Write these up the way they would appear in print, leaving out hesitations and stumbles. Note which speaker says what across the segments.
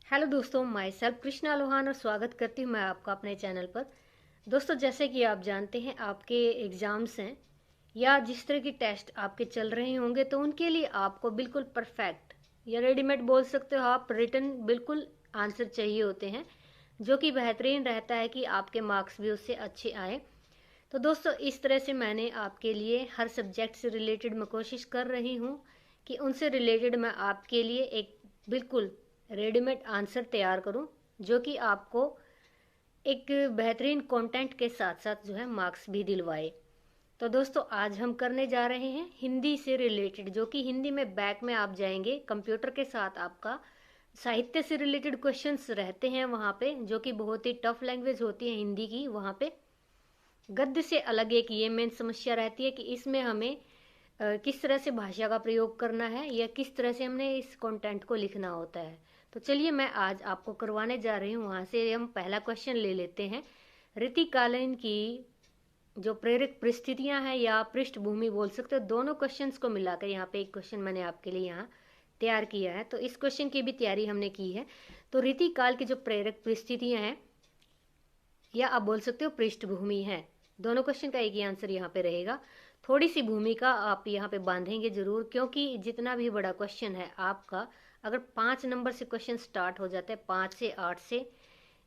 Speaker 1: Hello दोस्तों, my self Krishna Lohan और स्वागत करती हूँ मैं आपका अपने चैनल पर। दोस्तों, जैसे कि आप जानते हैं आपके एग्ज़ाम्स हैं या जिस तरह की टेस्ट आपके चल रहे होंगे तो उनके लिए आपको बिल्कुल परफेक्ट या रेडीमेड बोल सकते हो आप, रिटन बिल्कुल आंसर चाहिए होते हैं जो कि बेहतरीन रहता है कि आपके मार्क्स भी उससे अच्छे आए। तो दोस्तों, इस तरह से मैंने आपके लिए हर सब्जेक्ट से रिलेटेड मैं कोशिश कर रही हूँ कि उनसे रिलेटेड मैं आपके लिए एक बिल्कुल रेडीमेड आंसर तैयार करूँ जो कि आपको एक बेहतरीन कंटेंट के साथ साथ जो है मार्क्स भी दिलवाए। तो दोस्तों, आज हम करने जा रहे हैं हिंदी से रिलेटेड, जो कि हिंदी में बैक में आप जाएंगे कंप्यूटर के साथ आपका साहित्य से रिलेटेड क्वेश्चंस रहते हैं वहाँ पे, जो कि बहुत ही टफ लैंग्वेज होती है हिंदी की। वहाँ पे गद्य से अलग एक ये मेन समस्या रहती है कि इसमें हमें किस तरह से भाषा का प्रयोग करना है या किस तरह से हमने इस कंटेंट को लिखना होता है। तो चलिए मैं आज आपको करवाने जा रही हूँ। वहाँ से हम पहला क्वेश्चन ले लेते हैं। रीतिकालीन की जो प्रेरक परिस्थितियां हैं या पृष्ठभूमि बोल सकते हो, दोनों क्वेश्चंस को मिलाकर यहाँ पे एक क्वेश्चन मैंने आपके लिए यहाँ तैयार किया है। तो इस क्वेश्चन की भी तैयारी हमने की है। तो रीतिकाल की जो प्रेरक परिस्थितियां हैं या आप बोल सकते हो पृष्ठभूमि है, दोनों क्वेश्चन का एक ही आंसर यहाँ पे रहेगा। थोड़ी सी भूमिका आप यहाँ पे बांधेंगे जरूर, क्योंकि जितना भी बड़ा क्वेश्चन है आपका, अगर 5 नंबर से क्वेश्चन स्टार्ट हो जाता है, 5 से 8 से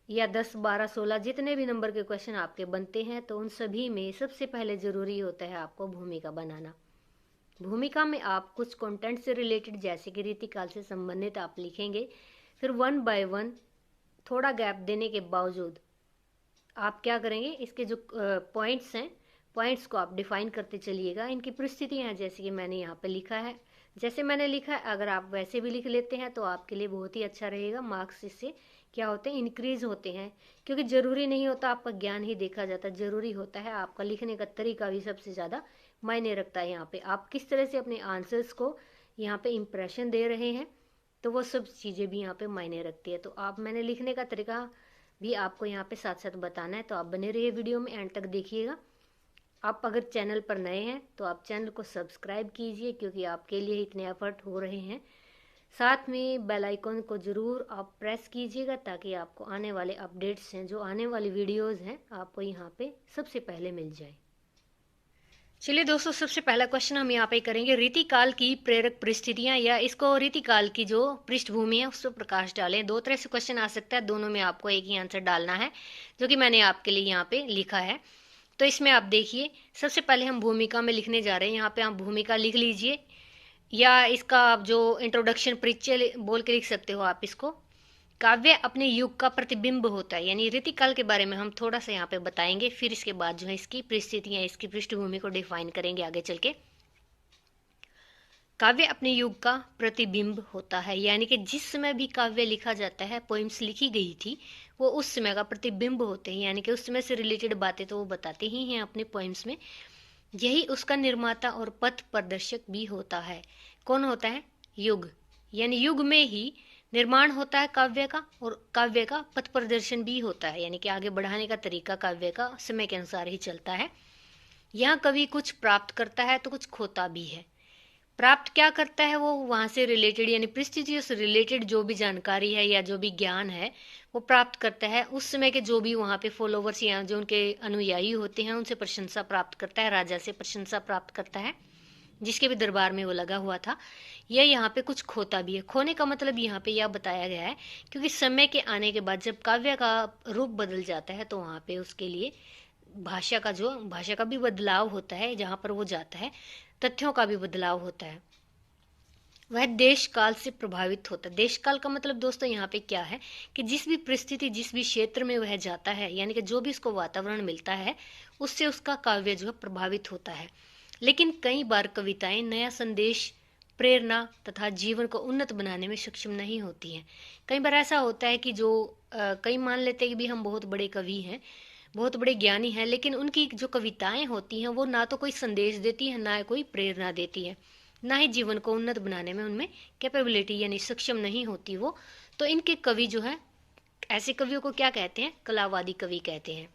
Speaker 1: या 10 12 16 जितने भी नंबर के क्वेश्चन आपके बनते हैं, तो उन सभी में सबसे पहले जरूरी होता है आपको भूमिका बनाना। भूमिका में आप कुछ कंटेंट से रिलेटेड जैसे कि रीतिकाल से संबंधित आप लिखेंगे, फिर 1 बाय 1 थोड़ा गैप देने के बावजूद आप क्या करेंगे, इसके जो पॉइंट्स हैं, पॉइंट्स को आप डिफाइन करते चलिएगा। इनकी परिस्थितियां हैं जैसे कि मैंने यहाँ पे लिखा है, जैसे मैंने लिखा है अगर आप वैसे भी लिख लेते हैं तो आपके लिए बहुत ही अच्छा रहेगा। मार्क्स इससे क्या होते हैं, इंक्रीज होते हैं। क्योंकि जरूरी नहीं होता आपका ज्ञान ही देखा जाता, जरूरी होता है आपका लिखने का तरीका भी सबसे ज़्यादा मायने रखता है। यहाँ पे आप किस तरह से अपने आंसर्स को यहाँ पे इम्प्रेशन दे रहे हैं, तो वो सब चीज़ें भी यहाँ पे मायने रखती है। तो आप, मैंने लिखने का तरीका भी आपको यहाँ पे साथ साथ बताना है, तो आप बने रहिए वीडियो में, एंड तक देखिएगा। आप अगर चैनल पर नए हैं तो आप चैनल को सब्सक्राइब कीजिए, क्योंकि आपके लिए इतने एफर्ट हो रहे हैं। साथ में बेल आइकन को ज़रूर आप प्रेस कीजिएगा ताकि आपको आने वाले अपडेट्स हैं, जो आने वाली वीडियोज़ हैं, आपको यहाँ पे सबसे पहले मिल जाए। चलिए दोस्तों, सबसे पहला क्वेश्चन हम यहाँ पे करेंगे रीतिकाल की प्रेरक परिस्थितियां, या इसको रीतिकाल की जो पृष्ठभूमि है उस पर प्रकाश डालें। दो तरह से क्वेश्चन आ सकता है, दोनों में आपको एक ही आंसर डालना है, जो कि मैंने आपके लिए यहाँ पे लिखा है। तो इसमें आप देखिए, सबसे पहले हम भूमिका में लिखने जा रहे हैं। यहाँ पे आप भूमिका लिख लीजिए, या इसका आप जो इंट्रोडक्शन परिचय बोल के लिख सकते हो आप इसको। काव्य अपने युग का प्रतिबिंब होता है, यानी रीतिकाल के बारे में हम थोड़ा सा यहाँ पे बताएंगे, फिर इसके बाद जो है इसकी परिस्थितियां, इसकी पृष्ठभूमि को डिफाइन करेंगे आगे चल के। काव्य अपने युग का प्रतिबिंब होता है, यानी कि जिस समय भी काव्य लिखा जाता है, पोइम्स लिखी गई थी, वो उस समय का प्रतिबिंब होते हैं, यानी कि उस समय से रिलेटेड बातें तो वो बताते ही हैं अपने पोइम्स में। यही उसका निर्माता और पथ प्रदर्शक भी होता है। कौन होता है? युग। यानी युग में ही निर्माण होता है काव्य का, और काव्य का पथ प्रदर्शन भी होता है, यानी कि आगे बढ़ाने का तरीका काव्य का समय के अनुसार ही चलता है। यहाँ कवि कुछ प्राप्त करता है तो कुछ खोता भी है। प्राप्त क्या करता है? वो वहां से रिलेटेड, यानी परिस्थितियों से रिलेटेड जो भी जानकारी है या जो भी ज्ञान है वो प्राप्त करता है। उस समय के जो भी वहां पे फॉलोवर्स या जो उनके अनुयायी होते हैं उनसे प्रशंसा प्राप्त करता है, राजा से प्रशंसा प्राप्त करता है, जिसके भी दरबार में वो लगा हुआ था। यह यहाँ पे कुछ खोता भी है। खोने का मतलब यहाँ पे यह बताया गया है, क्योंकि समय के आने के बाद जब काव्य का रूप बदल जाता है तो वहाँ पे उसके लिए भाषा का भी बदलाव होता है, जहाँ पर वो जाता है तथ्यों का भी बदलाव होता है। वह देश काल से प्रभावित होता है। देश काल का मतलब दोस्तों यहाँ पे क्या है कि जिस भी परिस्थिति, जिस भी क्षेत्र में वह जाता है, यानी कि जो भी उसको वातावरण मिलता है, उससे उसका काव्य जो है प्रभावित होता है। लेकिन कई बार कविताएं नया संदेश, प्रेरणा तथा जीवन को उन्नत बनाने में सक्षम नहीं होती हैं। कई बार ऐसा होता है कि जो कई मान लेते हैं कि भी हम बहुत बड़े कवि हैं, बहुत बड़े ज्ञानी हैं, लेकिन उनकी जो कविताएं होती हैं वो ना तो कोई संदेश देती है, ना कोई प्रेरणा देती है, ना ही जीवन को उन्नत बनाने में उनमें कैपेबिलिटी यानी सक्षम नहीं होती वो। तो इनके कवि जो है, ऐसे कवियों को क्या कहते हैं? कलावादी कवि कहते हैं।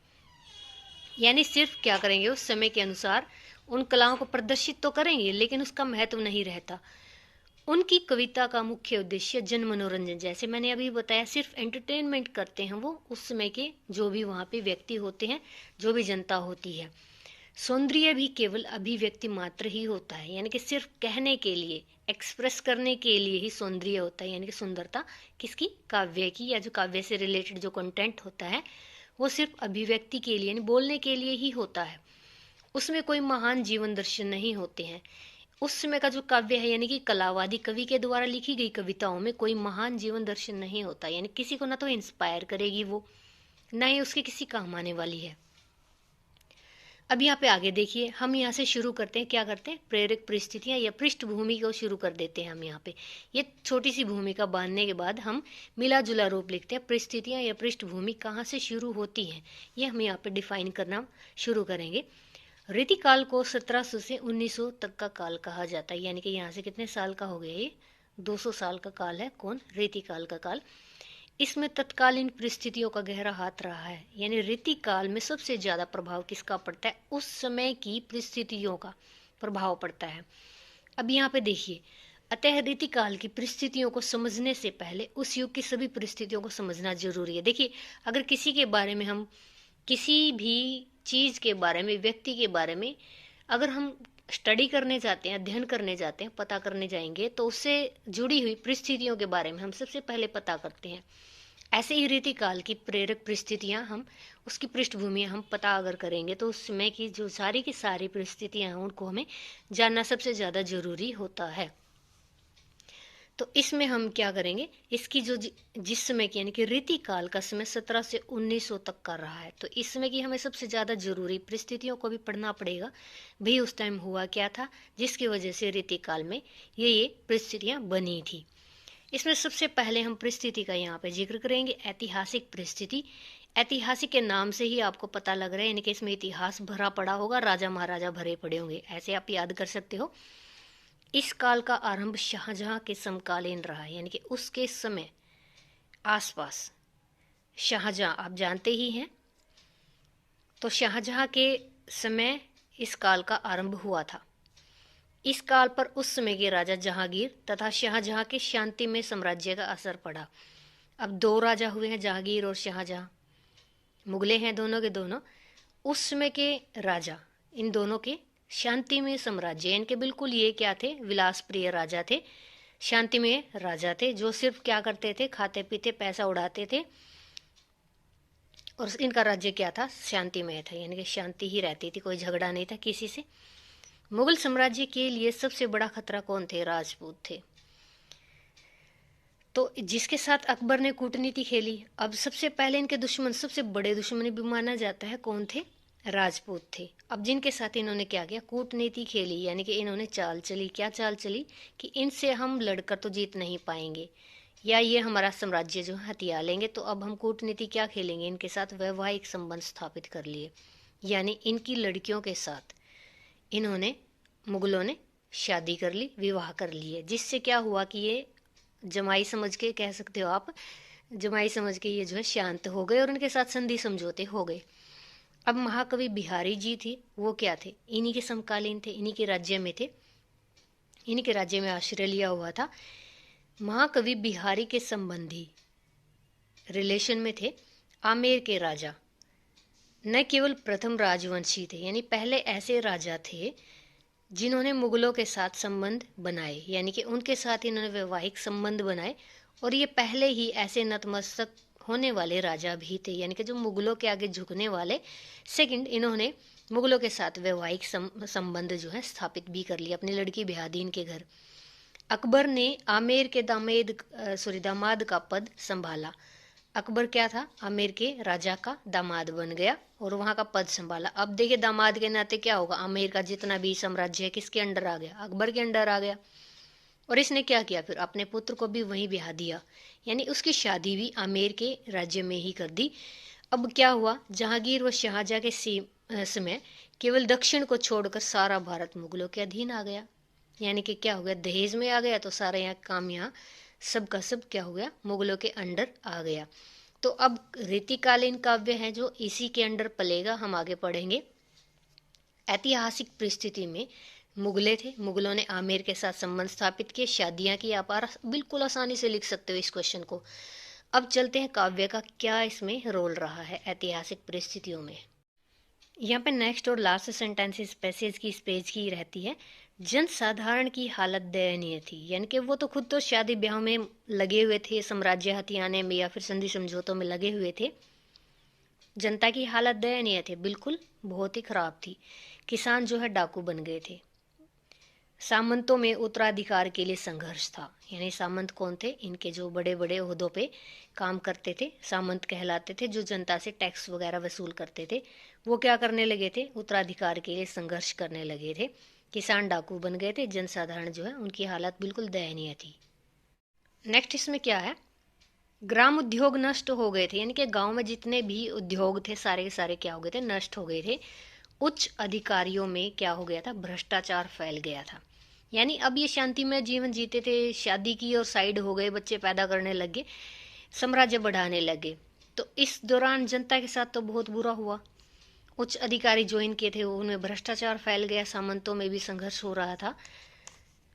Speaker 1: यानी सिर्फ क्या करेंगे, उस समय के अनुसार उन कलाओं को प्रदर्शित तो करेंगे, लेकिन उसका महत्व नहीं रहता। उनकी कविता का मुख्य उद्देश्य जन मनोरंजन, जैसे मैंने अभी बताया, सिर्फ एंटरटेनमेंट करते हैं वो उस समय के जो भी वहाँ पे व्यक्ति होते हैं, जो भी जनता होती है। सौंदर्य भी केवल अभिव्यक्ति मात्र ही होता है, यानी कि सिर्फ कहने के लिए, एक्सप्रेस करने के लिए ही सौंदर्य होता है, यानी कि सुंदरता किसकी, काव्य की, या जो काव्य से रिलेटेड जो कंटेंट होता है वो सिर्फ अभिव्यक्ति के लिए, यानी बोलने के लिए ही होता है। उसमें कोई महान जीवन दर्शन नहीं होते हैं। उस समय का जो काव्य है, यानी कि कलावादी कवि के द्वारा लिखी गई कविताओं में कोई महान जीवन दर्शन नहीं होता, यानी किसी को ना तो इंस्पायर करेगी वो, ना ही उसके किसी काम आने वाली है। अब यहाँ पे आगे देखिए, हम यहाँ से शुरू करते हैं, क्या करते हैं, प्रेरक परिस्थितियां या पृष्ठभूमि को शुरू कर देते हैं हम यहाँ पे। ये छोटी सी भूमिका बांधने के बाद हम मिला जुला रूप लिखते हैं। परिस्थितियां या पृष्ठभूमि कहाँ से शुरू होती हैं, ये हम यहाँ पे डिफाइन करना शुरू करेंगे। रीतिकाल को 1700 से 1900 तक का काल कहा जाता है, यानी कि यहाँ से कितने साल का हो गया ये, 200 साल का काल है, कौन, रीतिकाल का काल। इसमें तत्कालीन परिस्थितियों का गहरा हाथ रहा है, यानी रीतिकाल में सबसे ज्यादा प्रभाव किसका पड़ता है, उस समय की परिस्थितियों का प्रभाव पड़ता है। अब यहाँ पे देखिए, अतः रीतिकाल की परिस्थितियों को समझने से पहले उस युग की सभी परिस्थितियों को समझना जरूरी है। देखिए, अगर किसी के बारे में, हम किसी भी चीज के बारे में, व्यक्ति के बारे में अगर हम स्टडी करने जाते हैं, अध्ययन करने जाते हैं, पता करने जाएंगे, तो उससे जुड़ी हुई परिस्थितियों के बारे में हम सबसे पहले पता करते हैं। ऐसे ही रीतिकाल की प्रेरक परिस्थितियां, हम उसकी पृष्ठभूमि हम पता अगर करेंगे तो उस समय की जो सारी की सारी परिस्थितियां हैं उनको हमें जानना सबसे ज्यादा जरूरी होता है। तो इसमें हम क्या करेंगे, इसकी जो जिस समय की, यानी कि रीतिकाल का समय 17 से 1900 तक का रहा है, तो इस समय की हमें सबसे ज्यादा जरूरी परिस्थितियों को भी पढ़ना पड़ेगा भी, उस टाइम हुआ क्या था जिसकी वजह से रीतिकाल में ये परिस्थितियां बनी थी। इसमें सबसे पहले हम परिस्थिति का यहाँ पे जिक्र करेंगे, ऐतिहासिक परिस्थिति। ऐतिहासिक के नाम से ही आपको पता लग रहा है, यानी कि इसमें इतिहास भरा पड़ा होगा, राजा महाराजा भरे पड़े होंगे, ऐसे आप याद कर सकते हो। इस काल का आरंभ शाहजहां के समकालीन रहा है, यानी कि उसके समय आसपास शाहजहां आप जानते ही हैं, तो शाहजहां के समय इस काल का आरंभ हुआ था। इस काल पर उस समय के राजा जहांगीर तथा शाहजहां के शांतिमय साम्राज्य का असर पड़ा। अब दो राजा हुए हैं, जहांगीर और शाहजहां, मुगले हैं दोनों के दोनों। उस समय के राजा, इन दोनों के शांतिमय साम्राज्य, इनके बिल्कुल ये क्या थे, विलास प्रिय राजा थे, शांतिमय राजा थे, जो सिर्फ क्या करते थे, खाते पीते पैसा उड़ाते थे, और इनका राज्य क्या था, शांतिमय था, यानी कि शांति ही रहती थी, कोई झगड़ा नहीं था किसी से। मुगल साम्राज्य के लिए सबसे बड़ा खतरा कौन थे, राजपूत थे। तो जिसके साथ अकबर ने कूटनीति खेली, अब सबसे पहले इनके दुश्मन, सबसे बड़े दुश्मन भी माना जाता है, कौन थे, राजपूत थे। अब जिनके साथ इन्होंने क्या किया, कूटनीति खेली, यानी कि इन्होंने चाल चली, क्या चाल चली, कि इनसे हम लड़कर तो जीत नहीं पाएंगे, या ये हमारा साम्राज्य जो हथिया लेंगे, तो अब हम कूटनीति क्या खेलेंगे, इनके साथ वैवाहिक संबंध स्थापित कर लिए, यानी इनकी लड़कियों के साथ इन्होंने, मुगलों ने शादी कर ली, विवाह कर लिए, जिससे क्या हुआ कि ये जमाई समझ के, कह सकते हो आप, जमाई समझ के ये जो है शांत हो गए और उनके साथ संधि समझौते हो गए। अब महाकवि बिहारी जी थे, वो क्या थे, इन्हीं के समकालीन थे, इन्हीं के राज्य में थे, इन्हीं के राज्य में आश्रय लिया हुआ था। महाकवि बिहारी के संबंधी रिलेशन में थे आमेर के राजा, न केवल प्रथम राजवंशी थे, यानी पहले ऐसे राजा थे जिन्होंने मुगलों के साथ संबंध बनाए, यानी कि उनके साथ इन्होंने वैवाहिक संबंध बनाए, और ये पहले ही ऐसे नतमस्तक होने वाले राजा भी थे, यानी कि जो मुगलों के आगे झुकने वाले। सेकंड, इन्होंने मुगलों के साथ वैवाहिक संबंध जो है स्थापित भी कर लिया, अपनी लड़की बिहादीन के घर। अकबर ने आमेर के दामाद का पद संभाला। अकबर क्या था, आमेर के राजा का दामाद बन गया और वहां का पद संभाला। अब देखिए, दामाद के नाते क्या होगा, आमेर का जितना भी साम्राज्य है किसके अंडर आ गया, अकबर के अंडर आ गया। और इसने क्या किया, फिर अपने पुत्र को भी वहीं ब्याह दिया, यानी उसकी शादी भी आमेर के राज्य में ही कर दी। अब क्या हुआ, जहांगीर व शाहजहां के समय केवल दक्षिण को छोड़कर सारा भारत मुगलों के अधीन आ गया, यानी कि क्या हो गया, दहेज में आ गया, तो सारा यहाँ काम, यहाँ सब का सब क्या हो गया, मुगलों के अंडर आ गया। तो अब रीतिकालीन काव्य है जो इसी के अंडर पलेगा, हम आगे पढ़ेंगे। ऐतिहासिक परिस्थिति में मुगले थे, मुगलों ने आमेर के साथ संबंध स्थापित किए, शादियां की। आप बिल्कुल आसानी से लिख सकते हो इस क्वेश्चन को। अब चलते हैं काव्य का क्या इसमें रोल रहा है ऐतिहासिक परिस्थितियों में। यहाँ पे नेक्स्ट और लास्ट सेंटेंसेस पैसेज की इस पेज की रहती है। जनसाधारण की हालत दयनीय थी, यानी कि वो तो खुद तो शादी ब्याह में लगे हुए थे, साम्राज्य हथियाने में या फिर संधि समझौतों में लगे हुए थे। जनता की हालत दयनीय थी, बिल्कुल बहुत ही खराब थी। किसान जो है डाकू बन गए थे। सामंतों में उत्तराधिकार के लिए संघर्ष था, यानी सामंत कौन थे? इनके जो बड़े बड़े ओहदों पे काम करते थे सामंत कहलाते थे, जो जनता से टैक्स वगैरह वसूल करते थे। वो क्या करने लगे थे? उत्तराधिकार के लिए संघर्ष करने लगे थे। किसान डाकू बन गए थे, जनसाधारण जो है उनकी हालत बिल्कुल दयनीय थी। नेक्स्ट इसमें क्या है? ग्राम उद्योग नष्ट हो गए थे, यानी कि गांव में जितने भी उद्योग थे सारे के सारे क्या हो गए थे? नष्ट हो गए थे। उच्च अधिकारियों में क्या हो गया था? भ्रष्टाचार फैल गया था। यानी अब ये शांतिमय जीवन जीते थे, शादी की और साइड हो गए, बच्चे पैदा करने लगे, साम्राज्य बढ़ाने लगे। तो इस दौरान जनता के साथ तो बहुत बुरा हुआ। उच्च अधिकारी जो इनके थे उनमें भ्रष्टाचार फैल गया, सामंतों में भी संघर्ष हो रहा था,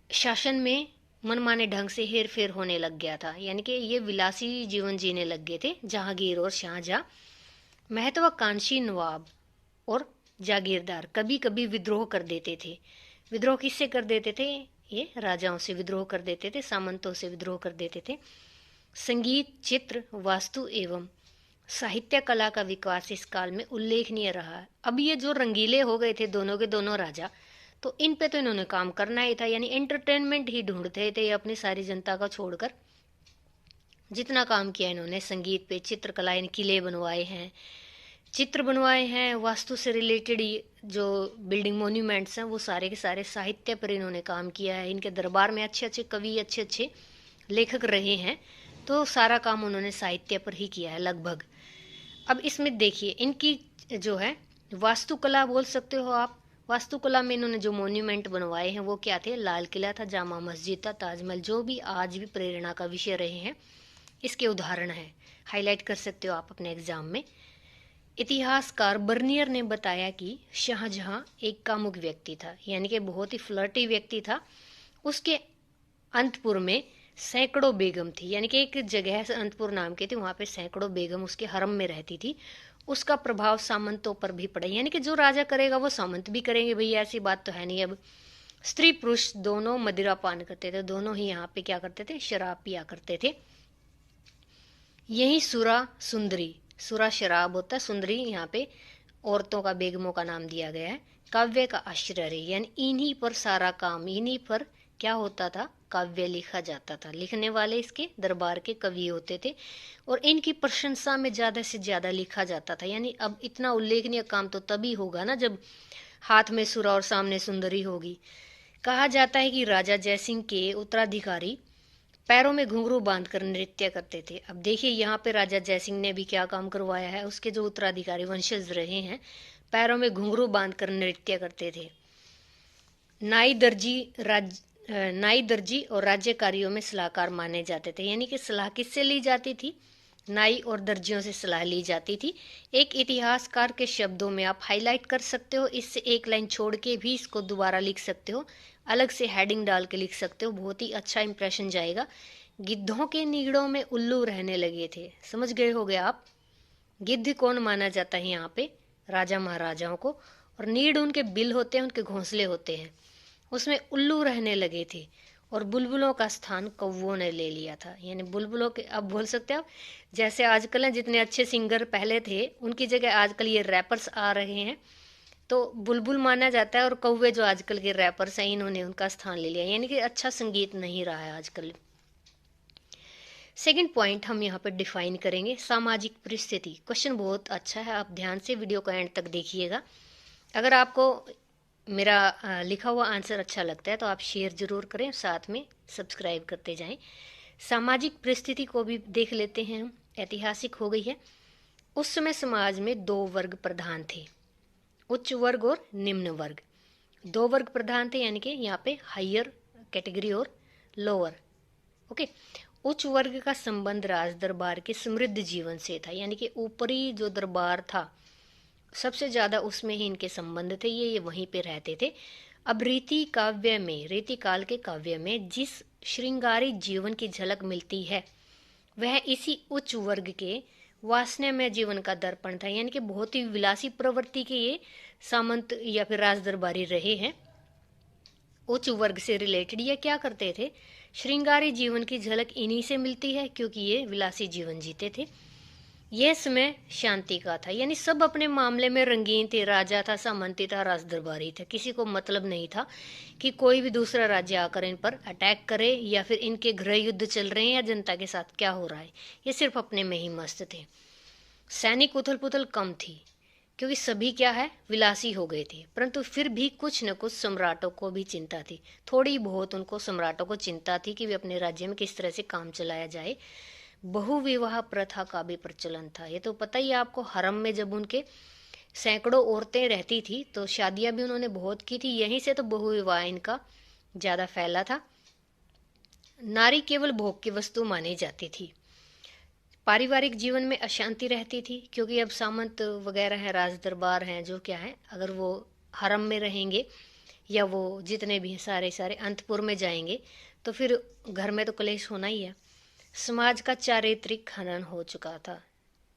Speaker 1: शासन में मनमाने ढंग से हेर फेर होने लग गया था। यानी कि ये विलासी जीवन जीने लग गए थे जहांगीर और शाहजहां। महत्वाकांक्षी नवाब और जागीरदार कभी कभी विद्रोह कर देते थे। विद्रोह किससे कर देते थे? ये राजाओं से विद्रोह कर देते थे, सामंतों से विद्रोह कर देते थे। संगीत, चित्र, वास्तु एवं साहित्य कला का विकास इस काल में उल्लेखनीय रहा। अब ये जो रंगीले हो गए थे दोनों के दोनों राजा, तो इन पे तो इन्होंने काम करना ही था, यानी एंटरटेनमेंट ही ढूंढते थे अपनी सारी जनता का छोड़कर। जितना काम किया इन्होंने संगीत पे, चित्रकला, इन किले बनवाए हैं, चित्र बनवाए हैं, वास्तु से रिलेटेड जो बिल्डिंग मोन्यूमेंट्स हैं वो सारे के सारे साहित्य पर इन्होंने काम किया है। इनके दरबार में अच्छे अच्छे कवि, अच्छे अच्छे लेखक रहे हैं, तो सारा काम उन्होंने साहित्य पर ही किया है लगभग। अब इसमें देखिए इनकी जो है वास्तुकला बोल सकते हो आप। वास्तुकला में इन्होंने जो मोन्यूमेंट बनवाए हैं वो क्या थे? लाल किला था, जामा मस्जिद था, ताजमहल, जो भी आज भी प्रेरणा का विषय रहे हैं, इसके उदाहरण है। हाईलाइट कर सकते हो आप अपने एग्जाम में। इतिहासकार बर्नियर ने बताया कि शाहजहां एक कामुक व्यक्ति था, यानी कि बहुत ही फ्लर्टी व्यक्ति था। उसके अंतपुर में सैकड़ों बेगम थी, यानी कि एक जगह से अंतपुर नाम की थी, वहां पे सैकड़ों बेगम उसके हरम में रहती थी। उसका प्रभाव सामंतों पर भी पड़ा, यानी कि जो राजा करेगा वो सामंत भी करेंगे, भैया ऐसी बात तो है नहीं। अब स्त्री पुरुष दोनों मदिरा पान करते थे, दोनों ही यहाँ पे क्या करते थे? शराब पिया करते थे। यही सुरा सुंदरी, सुरा शराब होता है, सुंदरी यहाँ पे औरतों का, बेगमों का नाम दिया गया है। काव्य का आश्रय, यानी इन्हीं पर सारा काम, इन्हीं पर क्या होता था? काव्य लिखा जाता था। लिखने वाले इसके दरबार के कवि होते थे और इनकी प्रशंसा में ज्यादा से ज्यादा लिखा जाता था। यानी अब इतना उल्लेखनीय काम तो तभी होगा ना जब हाथ में सुरा और सामने सुंदरी होगी। कहा जाता है कि राजा जयसिंह के उत्तराधिकारी पैरों में घुंघरू बांधकर नृत्य करते थे। अब देखिए यहाँ पे राजा जयसिंह ने भी क्या काम करवाया है, उसके जो उत्तराधिकारी वंशज रहे हैं पैरों में घुंघरू बांधकर नृत्य करते थे। नाई दर्जी और राज्य कार्यों में सलाहकार माने जाते थे, यानी कि सलाह किससे ली जाती थी? नाई और दर्जियों से सलाह ली जाती थी। एक इतिहासकार के शब्दों में आप हाईलाइट कर सकते हो, इससे एक लाइन छोड़ के भी इसको दोबारा लिख सकते हो, अलग से हेडिंग डाल के लिख सकते हो, बहुत ही अच्छा इंप्रेशन जाएगा। गिद्धों के नीड़ों में उल्लू रहने लगे थे। समझ गए होगे आप, गिद्ध कौन माना जाता है यहाँ पे? राजा महाराजाओं को। और नीड़ उनके बिल होते हैं, उनके घोंसले होते हैं, उसमें उल्लू रहने लगे थे और बुलबुलों का स्थान कौवों ने ले लिया था। यानी बुलबुलों के, अब बोल सकते हैं आप, जैसे आजकल है जितने अच्छे सिंगर पहले थे उनकी जगह आजकल ये रैपर्स आ रहे हैं, तो बुलबुल माना जाता है और कौवे जो आजकल के रैपर्स हैं इन्होंने उनका स्थान ले लिया, यानी कि अच्छा संगीत नहीं रहा है आजकल। सेकंड पॉइंट हम यहाँ पर डिफाइन करेंगे, सामाजिक परिस्थिति। क्वेश्चन बहुत अच्छा है, आप ध्यान से वीडियो को एंड तक देखिएगा। अगर आपको मेरा लिखा हुआ आंसर अच्छा लगता है तो आप शेयर जरूर करें, साथ में सब्सक्राइब करते जाएं। सामाजिक परिस्थिति को भी देख लेते हैं हम, ऐतिहासिक हो गई है। उस समय समाज में दो वर्ग प्रधान थे, उच्च वर्ग और निम्न वर्ग। दो वर्ग प्रधान थे, यानी कि यहाँ पे हायर कैटेगरी और लोअर। ओके। उच्च वर्ग का संबंध राज दरबार के समृद्ध जीवन से था, यानी कि ऊपरी जो दरबार था सबसे ज्यादा उसमें ही इनके संबंध थे, ये वहीं पे रहते थे। अब रीति काल के काव्य में जिस श्रृंगारी जीवन की झलक मिलती है वह इसी उच्च वर्ग के वासनामय जीवन का दर्पण था। यानी कि बहुत ही विलासी प्रवृत्ति के ये सामंत या फिर राज दरबारी रहे हैं। उच्च वर्ग से रिलेटेड ये क्या करते थे, श्रृंगारी जीवन की झलक इन्हीं से मिलती है क्योंकि ये विलासी जीवन जीते थे। यह समय शांति का था, यानी सब अपने मामले में रंगीन थे। राजा था, सामंती था, राज दरबारी था। किसी को मतलब नहीं था कि कोई भी दूसरा राज्य आकर इन पर अटैक करे या फिर इनके गृह युद्ध चल रहे हैं या जनता के साथ क्या हो रहा है। ये सिर्फ अपने में ही मस्त थे। सैनिक उथल पुथल कम थी क्योंकि सभी क्या है, विलासी हो गए थे। परंतु फिर भी कुछ न कुछ सम्राटों को भी चिंता थी, थोड़ी बहुत उनको सम्राटों को चिंता थी कि वे अपने राज्य में किस तरह से काम चलाया जाए। बहुविवाह प्रथा का भी प्रचलन था। ये तो पता ही है आपको, हरम में जब उनके सैकड़ों औरतें रहती थी तो शादियां भी उन्होंने बहुत की थी। यहीं से तो बहुविवाह इनका ज्यादा फैला था। नारी केवल भोग की वस्तु मानी जाती थी। पारिवारिक जीवन में अशांति रहती थी क्योंकि अब सामंत वगैरह हैं, राज दरबार हैं, जो क्या है, अगर वो हरम में रहेंगे या वो जितने भी सारे अंतपुर में जाएंगे तो फिर घर में तो क्लेश होना ही है। समाज का चारित्रिक हनन हो चुका था।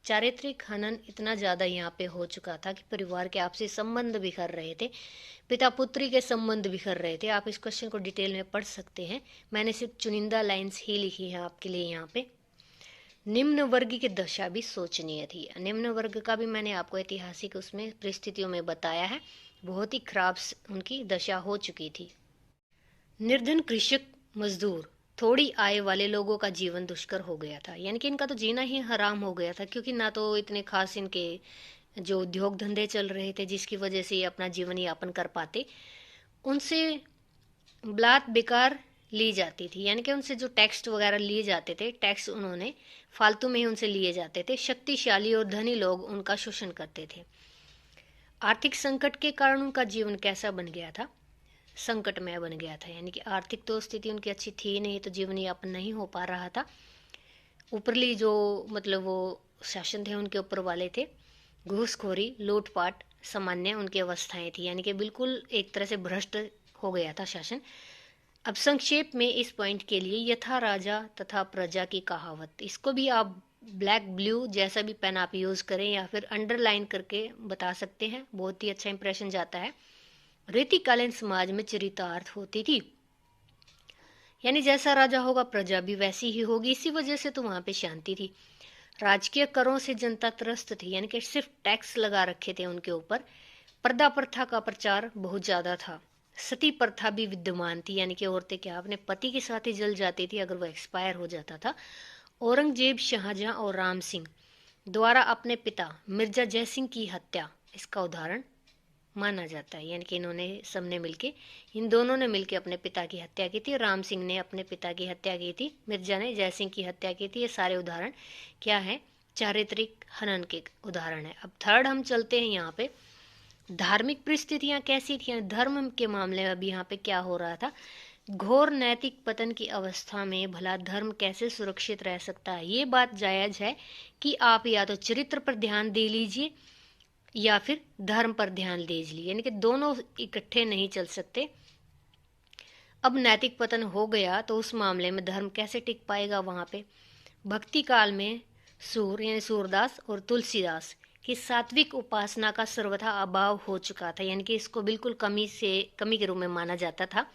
Speaker 1: चारित्रिक हनन इतना ज़्यादा यहाँ पे हो चुका था कि परिवार के आपसी संबंध बिखर रहे थे, पिता पुत्री के संबंध बिखर रहे थे। आप इस क्वेश्चन को डिटेल में पढ़ सकते हैं, मैंने सिर्फ चुनिंदा लाइंस ही लिखी है आपके लिए यहाँ पे। निम्न वर्ग की दशा भी शोचनीय थी। निम्न वर्ग का भी मैंने आपको ऐतिहासिक उसमें परिस्थितियों में बताया है, बहुत ही खराब उनकी दशा हो चुकी थी। निर्धन कृषक मजदूर, थोड़ी आय वाले लोगों का जीवन दुष्कर हो गया था। यानी कि इनका तो जीना ही हराम हो गया था क्योंकि ना तो इतने खास इनके जो उद्योग धंधे चल रहे थे जिसकी वजह से ये अपना जीवन यापन कर पाते, उनसे ब्लात बेकार ली जाती थी। यानी कि उनसे जो टैक्स वगैरह लिए जाते थे, टैक्स उन्होंने फालतू में ही उनसे लिए जाते थे। शक्तिशाली और धनी लोग उनका शोषण करते थे। आर्थिक संकट के कारण उनका जीवन कैसा बन गया था, संकटमय बन गया था। यानी कि आर्थिक तो स्थिति उनकी अच्छी थी नहीं, तो जीवन यापन नहीं हो पा रहा था। ऊपरली जो मतलब वो शासन थे उनके ऊपर वाले थे, घूसखोरी लूटपाट सामान्य उनकी अवस्थाएं थी। यानी कि बिल्कुल एक तरह से भ्रष्ट हो गया था शासन। अब संक्षेप में इस पॉइंट के लिए यथा राजा तथा प्रजा की कहावत, इसको भी आप ब्लैक ब्लू जैसा भी पेन आप यूज करें या फिर अंडरलाइन करके बता सकते हैं, बहुत ही अच्छा इंप्रेशन जाता है। रीतिकालीन समाज में चरितार्थ होती थी, यानी जैसा राजा होगा प्रजा भी वैसी ही होगी। इसी वजह से तो वहां पे शांति थी। राजकीय करों से जनता त्रस्त थी, यानी कि सिर्फ टैक्स लगा रखे थे उनके ऊपर। पर्दा प्रथा का प्रचार बहुत ज्यादा था। सती प्रथा भी विद्यमान थी, यानी कि औरतें क्या अपने पति के साथ ही जल जाती थी अगर वो एक्सपायर हो जाता था। औरंगजेब, शाहजहां और राम सिंह द्वारा अपने पिता मिर्जा जयसिंह की हत्या इसका उदाहरण माना जाता है। यानी कि इन्होंने सबने मिलके, इन दोनों ने मिलके अपने पिता की हत्या की थी। राम सिंह ने अपने पिता की हत्या की थी, मिर्जा ने जयसिंह की हत्या की थी। ये सारे उदाहरण क्या है, चारित्रिक हनन के उदाहरण है। अब थर्ड हम चलते हैं यहाँ पे, धार्मिक परिस्थितियां कैसी थी। धर्म के मामले में अभी यहाँ पे क्या हो रहा था, घोर नैतिक पतन की अवस्था में भला धर्म कैसे सुरक्षित रह सकता है। ये बात जायज है कि आप या तो चरित्र पर ध्यान दे लीजिए या फिर धर्म पर ध्यान दे लीजिए, यानी कि दोनों इकट्ठे नहीं चल सकते। अब नैतिक पतन हो गया तो उस मामले में धर्म कैसे टिक पाएगा वहां पे। भक्ति काल में सूर यानी सूरदास और तुलसीदास की सात्विक उपासना का सर्वथा अभाव हो चुका था, यानी कि इसको बिल्कुल कमी के रूप में माना जाता था।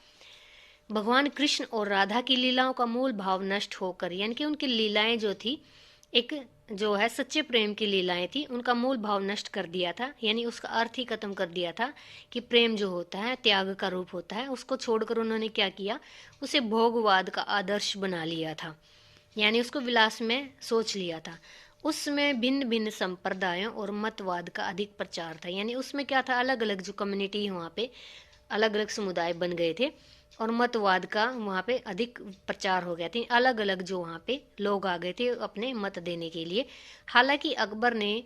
Speaker 1: भगवान कृष्ण और राधा की लीलाओं का मूल भाव नष्ट होकर, यानी कि उनकी लीलाएं जो थी, एक जो है सच्चे प्रेम की लीलाएं थी, उनका मूल भाव नष्ट कर दिया था। यानी उसका अर्थ ही खत्म कर दिया था कि प्रेम जो होता है त्याग का रूप होता है। उसको छोड़कर उन्होंने क्या किया, उसे भोगवाद का आदर्श बना लिया था, यानी उसको विलास में सोच लिया था। उसमें भिन्न भिन्न संप्रदायों और मतवाद का अधिक प्रचार था। यानी उसमें क्या था, अलग अलग जो कम्युनिटी वहाँ पे अलग अलग समुदाय बन गए थे और मतवाद का वहाँ पे अधिक प्रचार हो गया था। अलग अलग जो वहाँ पे लोग आ गए थे अपने मत देने के लिए। हालांकि अकबर ने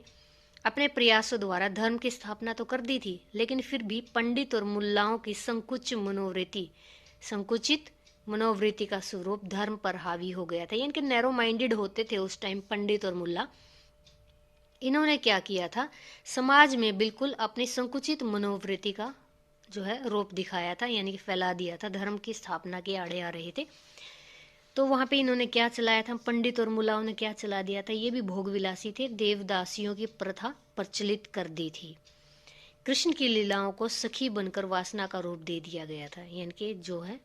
Speaker 1: अपने प्रयासों द्वारा धर्म की स्थापना तो कर दी थी, लेकिन फिर भी पंडित और मुल्लाओं की संकुचित मनोवृत्ति का स्वरूप धर्म पर हावी हो गया था। यानी कि नैरो माइंडेड होते थे उस टाइम पंडित और मुल्ला। इन्होंने क्या किया था, समाज में बिल्कुल अपनी संकुचित मनोवृत्ति का जो है रोप दिखाया था, यानी कि फैला दिया था, धर्म की स्थापना के आड़े आ रहे थे। तो वहां पे इन्होंने क्या चलाया था, पंडित और मुलाओं ने क्या चला दिया था, ये भी भोग विलासी थे, देवदासियों की प्रथा प्रचलित कर दी थी। कृष्ण की लीलाओं को सखी बनकर वासना का रूप दे दिया गया था, यानी कि जो है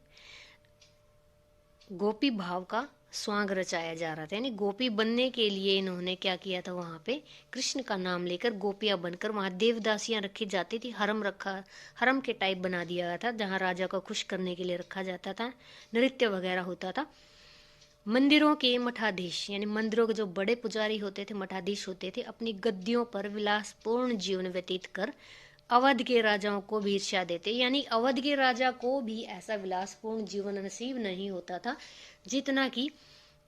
Speaker 1: गोपी भाव का स्वांग रचाया जा रहा था, यानी गोपी बनने के लिए इन्होंने क्या किया था, वहां पे कृष्ण का नाम लेकर गोपियां बनकर वहां देवदासियां रखी जाती थी, हरम के टाइप बना दिया गया था, जहां राजा को खुश करने के लिए रखा जाता था, नृत्य वगैरह होता था। मंदिरों के मठाधीश, यानी मंदिरों के जो बड़े पुजारी होते थे, मठाधीश होते थे, अपनी गद्दियों पर विलासपूर्ण जीवन व्यतीत कर अवध के राजाओं को भी ईर्ष्या देते, यानी अवध के राजा को भी ऐसा विलासपूर्ण जीवन नसीब नहीं होता था जितना कि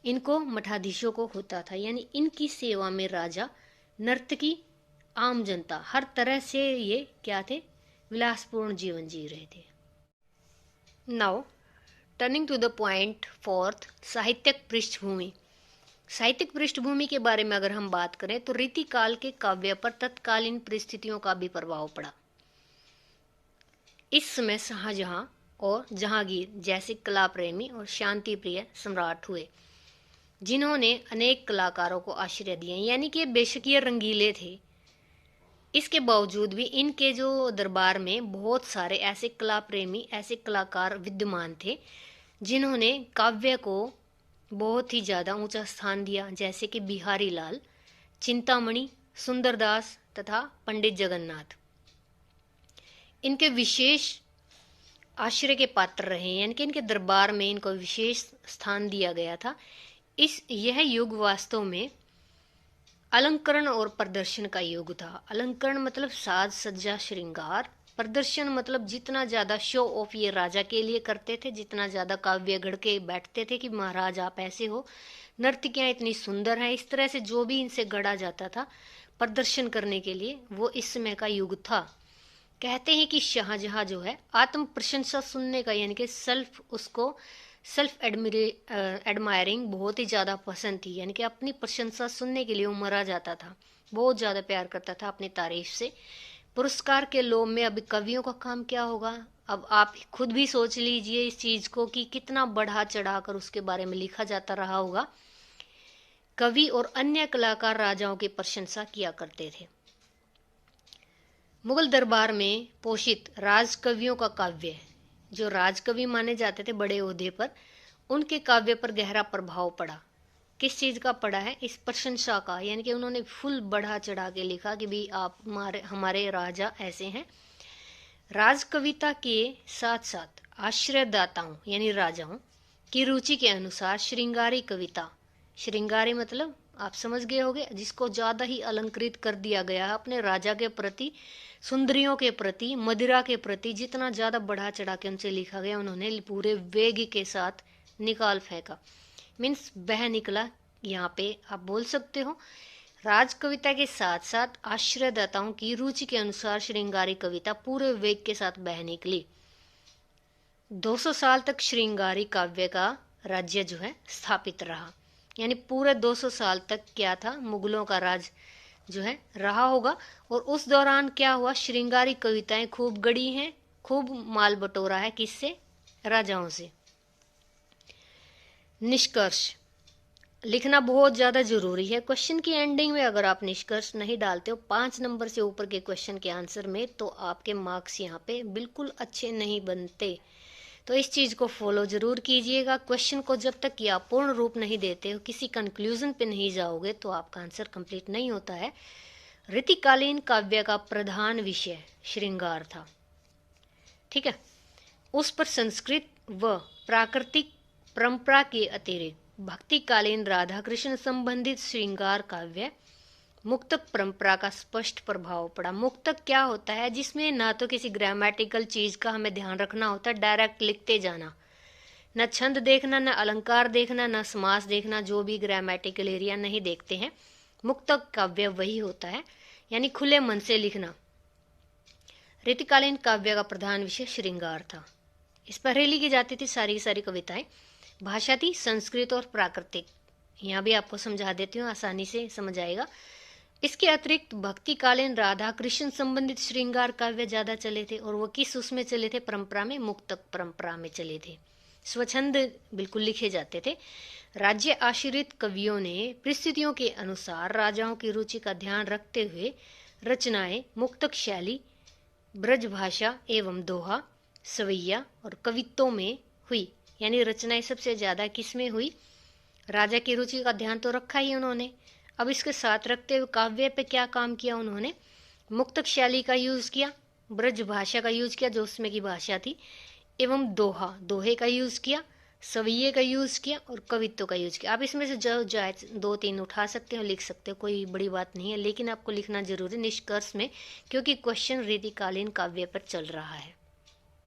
Speaker 1: इनको मठाधीशों को होता था। यानी इनकी सेवा में राजा, नर्तकी, आम जनता, हर तरह से ये क्या थे, विलासपूर्ण जीवन जी रहे थे। Now turning to the point fourth, साहित्यिक पृष्ठभूमि। साहित्यिक पृष्ठभूमि के बारे में अगर हम बात करें तो रीतिकाल के काव्य पर तत्कालीन परिस्थितियों का भी प्रभाव पड़ा। इस समय शाहजहां और जहांगीर जैसे कला प्रेमी और शांति प्रिय सम्राट हुए, जिन्होंने अनेक कलाकारों को आश्रय दिए, यानी कि बेशक ये रंगीले थे, इसके बावजूद भी इनके जो दरबार में बहुत सारे ऐसे कला प्रेमी, ऐसे कलाकार विद्यमान थे जिन्होंने काव्य को बहुत ही ज़्यादा ऊंचा स्थान दिया, जैसे कि बिहारी लाल, चिंतामणि, सुंदरदास तथा पंडित जगन्नाथ। इनके विशेष आश्रय के पात्र रहे, यानी कि इनके दरबार में इनको विशेष स्थान दिया गया था। यह युग वास्तव में अलंकरण और प्रदर्शन का युग था। अलंकरण मतलब साज सज्जा श्रृंगार, प्रदर्शन मतलब जितना ज्यादा शो ऑफ ये राजा के लिए करते थे, जितना ज्यादा काव्य गढ़ के बैठते थे कि महाराज आप ऐसे हो, नर्तकियां इतनी सुंदर हैं, इस तरह से जो भी इनसे गढ़ा जाता था प्रदर्शन करने के लिए, वो इस समय का युग था। कहते हैं कि शाहजहां जो है आत्म प्रशंसा सुनने का, यानी कि उसको सेल्फ एडमायरिंग बहुत ही ज़्यादा पसंद थी, यानी कि अपनी प्रशंसा सुनने के लिए वो मरा जाता था, बहुत ज़्यादा प्यार करता था अपनी तारीफ से। पुरस्कार के लोभ में अभी कवियों का काम क्या होगा, अब आप खुद भी सोच लीजिए इस चीज़ को कि कितना बढ़ा चढ़ा कर उसके बारे में लिखा जाता रहा होगा। कवि और अन्य कलाकार राजाओं की प्रशंसा किया करते थे। मुगल दरबार में पोषित राजकवियों का काव्य, जो राजकवि माने जाते थे बड़े ओहदे पर, उनके काव्य पर गहरा प्रभाव पड़ा। किस चीज का पड़ा है, इस प्रशंसा का, यानी कि उन्होंने फुल बढ़ा चढ़ा के लिखा कि भाई आप हमारे राजा ऐसे हैं। राजकविता के साथ साथ आश्रयदाताओं यानी राजाओं की रुचि के अनुसार श्रृंगारी कविता, श्रृंगारी मतलब आप समझ गए होंगे, जिसको ज्यादा ही अलंकृत कर दिया गया है अपने राजा के प्रति, सुंदरियों के प्रति, मदिरा के प्रति, जितना ज्यादा बढ़ा चढ़ा के उनसे लिखा गया, उन्होंने पूरे वेग के साथ निकाल फेंका, मीन्स बह निकला। यहाँ पे आप बोल सकते हो राज कविता के साथ साथ आश्रयदाताओं की रुचि के अनुसार श्रृंगारी कविता पूरे वेग के साथ बह निकली। 200 साल तक श्रृंगारी काव्य का राज्य जो है स्थापित रहा, यानी पूरे 200 साल तक क्या था, मुगलों का राज जो है रहा होगा। और उस दौरान क्या हुआ, श्रृंगारी कविताएं खूब गढ़ी हैं, खूब माल बटोरा है, किससे, राजाओं से। निष्कर्ष लिखना बहुत ज़्यादा जरूरी है। क्वेश्चन की एंडिंग में अगर आप निष्कर्ष नहीं डालते हो 5 नंबर से ऊपर के क्वेश्चन के आंसर में, तो आपके मार्क्स यहाँ पे बिल्कुल अच्छे नहीं बनते। तो इस चीज़ को फॉलो जरूर कीजिएगा। क्वेश्चन को जब तक कि आप पूर्ण रूप नहीं देते हो, किसी कंक्लूजन पे नहीं जाओगे, तो आपका आंसर कंप्लीट नहीं होता है। रीतिकालीन काव्य का प्रधान विषय श्रृंगार था, ठीक है। उस पर संस्कृत व प्राकृतिक परंपरा के अतिरिक्त भक्तिकालीन राधा कृष्ण संबंधित श्रृंगार काव्य मुक्तक परंपरा का स्पष्ट प्रभाव पड़ा। मुक्तक क्या होता है, जिसमें ना तो किसी ग्रामेटिकल चीज का हमें ध्यान रखना होता है, डायरेक्ट लिखते जाना, न छंद देखना, न अलंकार देखना, न समास देखना, जो भी ग्रामेटिकल एरिया नहीं देखते हैं। मुक्तक काव्य वही होता है, यानी खुले मन से लिखना। रीतिकालीन काव्य का प्रधान विषय श्रृंगार था। इस पर ही लिखी जाती थी सारी सारी कविताएं। भाषा थी संस्कृत और प्राकृतिक। यहाँ भी आपको समझा देती हूँ, आसानी से समझ आएगा। इसके अतिरिक्त भक्तिकालीन राधा कृष्ण संबंधित श्रृंगार काव्य ज्यादा चले थे, और वो किस उसमें चले थे? परंपरा में, मुक्तक परंपरा में चले थे। स्वच्छंद बिल्कुल लिखे जाते थे। राज्य आश्रित कवियों ने परिस्थितियों के अनुसार राजाओं की रुचि का ध्यान रखते हुए रचनाएं मुक्तक शैली, ब्रज भाषा एवं दोहा, सवैया और कवित्तों में हुई। यानी रचनाएं सबसे ज्यादा किस में हुई? राजा की रुचि का ध्यान तो रखा ही उन्होंने। अब इसके साथ रखते हुए काव्य पे क्या काम किया उन्होंने? मुक्तक शैली का यूज किया, ब्रज भाषा का यूज किया जो उसमें की भाषा थी, एवं दोहा, दोहे का यूज किया, सवैये का यूज किया और कवित्व का यूज किया। आप इसमें से जो जाए 2-3 उठा सकते हो, लिख सकते हो, कोई बड़ी बात नहीं है, लेकिन आपको लिखना जरूर है निष्कर्ष में, क्योंकि क्वेश्चन रीतिकालीन काव्य पर चल रहा है।